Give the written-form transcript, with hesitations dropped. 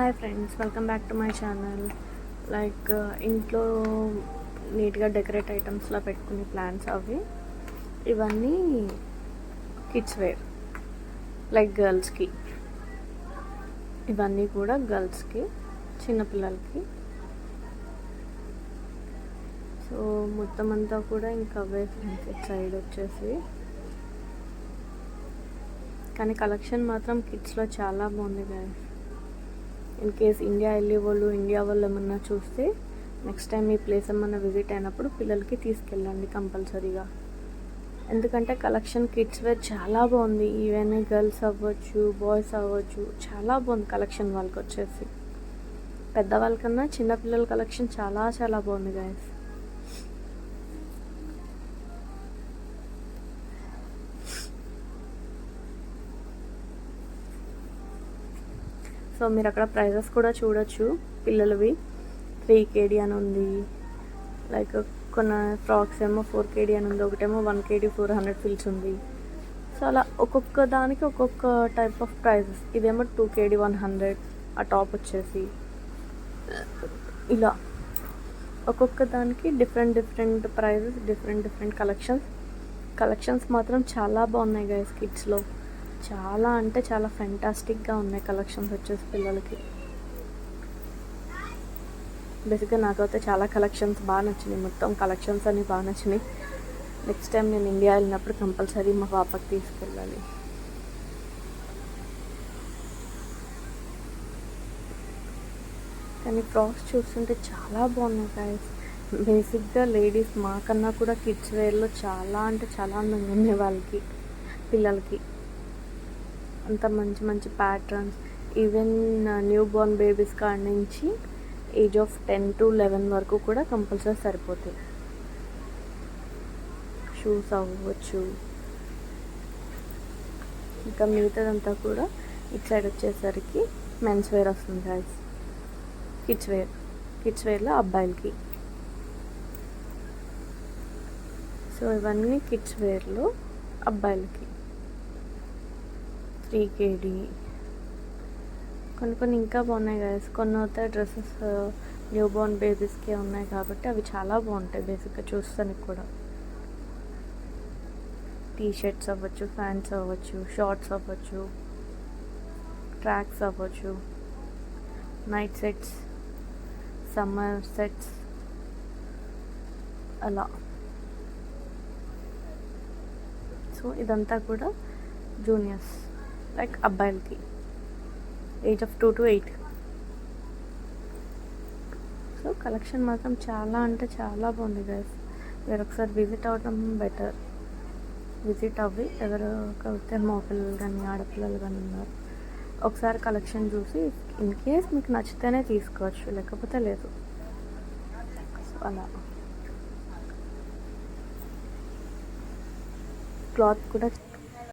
Hi friends, welcome back to my channel. ఇంట్లో నీట్గా decorate ఐటమ్స్లా పెట్టుకునే ప్లాంట్స్ అవి ఇవన్నీ కిడ్స్ వేర్, గర్ల్స్కి. ఇవన్నీ కూడా గర్ల్స్కి, చిన్నపిల్లలకి. సో మొత్తం అంతా కూడా ఇంకా అవే ఫ్రెండ్స్ సైడ్ వచ్చేసి. కానీ కలెక్షన్ మాత్రం కిడ్స్లో చాలా బాగుంది గాయస్. ఇన్ కేస్ ఇండియా వాళ్ళు ఏమన్నా చూస్తే నెక్స్ట్ టైం ఈ ప్లేస్ ఏమన్నా విజిట్ అయినప్పుడు పిల్లలకి తీసుకెళ్ళండి కంపల్సరీగా. ఎందుకంటే కలెక్షన్ కిడ్స్ వేర్ చాలా బాగుంది. ఈవెన్ గర్ల్స్ అవ్వచ్చు, బాయ్స్ అవ్వచ్చు, చాలా బాగుంది కలెక్షన్. వాళ్ళకి వచ్చేసి పెద్దవాళ్ళకన్నా చిన్నపిల్లల కలెక్షన్ చాలా చాలా బాగుంది గాయస్. సో మీరు అక్కడ ప్రైజెస్ కూడా చూడొచ్చు. పిల్లలవి 3 kg అని ఉంది, కొన్ని ఫ్రాక్స్ ఏమో 4 kg అని ఉంది, ఒకటేమో 1 kg 400 ఫిల్స్ ఉంది. సో అలా ఒక్కొక్క దానికి ఒక్కొక్క టైప్ ఆఫ్ ప్రైజెస్. ఇదేమో 2 kg 100, ఆ టాప్ వచ్చేసి ఇలా ఒక్కొక్క దానికి డిఫరెంట్ ప్రైజెస్, డిఫరెంట్ కలెక్షన్స్ మాత్రం చాలా బాగున్నాయి గైస్. కిడ్స్లో చాలా అంటే చాలా ఫెంటాస్టిక్గా ఉన్నాయి కలెక్షన్స్ వచ్చేసి పిల్లలకి. బేసిక్గా నాకైతే చాలా కలెక్షన్స్ బాగా నచ్చినాయి. మొత్తం కలెక్షన్స్ అన్నీ బాగా నచ్చినాయి. నెక్స్ట్ టైం నేను ఇండియా వెళ్ళినప్పుడు కంపల్సరీ మా పాపకి తీసుకెళ్ళాలి. కానీ ఫ్రాక్స్ చూస్తుంటే చాలా బాగున్నాయి గాయస్. బేసిక్గా లేడీస్ మాకన్నా కూడా కిడ్స్ వేర్లో చాలా అంటే చాలా అందంగా ఉన్నాయి వాళ్ళకి, పిల్లలకి. అంత మంచి patterns. Even new Born babies కాడి నుంచి ఏజ్ ఆఫ్ 10 to 11 వరకు కూడా కంపల్సరీ సరిపోతాయి. షూస్ అవ్వచ్చు, ఇంకా మిగతాదంతా కూడా ఇటు సైడ్ వచ్చేసరికి మెన్స్ వేర్ వస్తుంది గాయస్. కిడ్స్ వేర్లో అబ్బాయిలకి. సో ఇవన్నీ కిడ్స్ వేర్లో అబ్బాయిలకి 3 kg. కొన్ని ఇంకా బాగున్నాయి గాయస్. కొన్ని అవుతాయి డ్రెస్సెస్ న్యూ బోర్న్ బేబీస్కే ఉన్నాయి కాబట్టి అవి చాలా బాగుంటాయి బేసిక్గా చూస్తానికి కూడా. టీషర్ట్స్ అవ్వచ్చు, ప్యాంట్స్ అవ్వచ్చు, షార్ట్స్ అవ్వచ్చు, ట్రాక్స్ అవ్వచ్చు, నైట్ సెట్స్, సమ్మర్ సెట్స్, అలా. సో ఇదంతా కూడా జూనియర్స్ అబ్బాయిలకి age of 2 to 8. So collection మాత్రం చాలా అంటే చాలా బాగుంది గైస్. మీరు ఒకసారి విజిట్ అవ్వడం బెటర్. విజిట్ అవ్వి ఎవరికైతే మా పిల్లలు కానీ ఆడపిల్లలు కానీ ఉన్నారు, ఒకసారి కలెక్షన్ చూసి ఇన్ కేస్ మీకు నచ్చితేనే తీసుకోవచ్చు, లేకపోతే లేదు. సో అలా క్లాత్ కూడా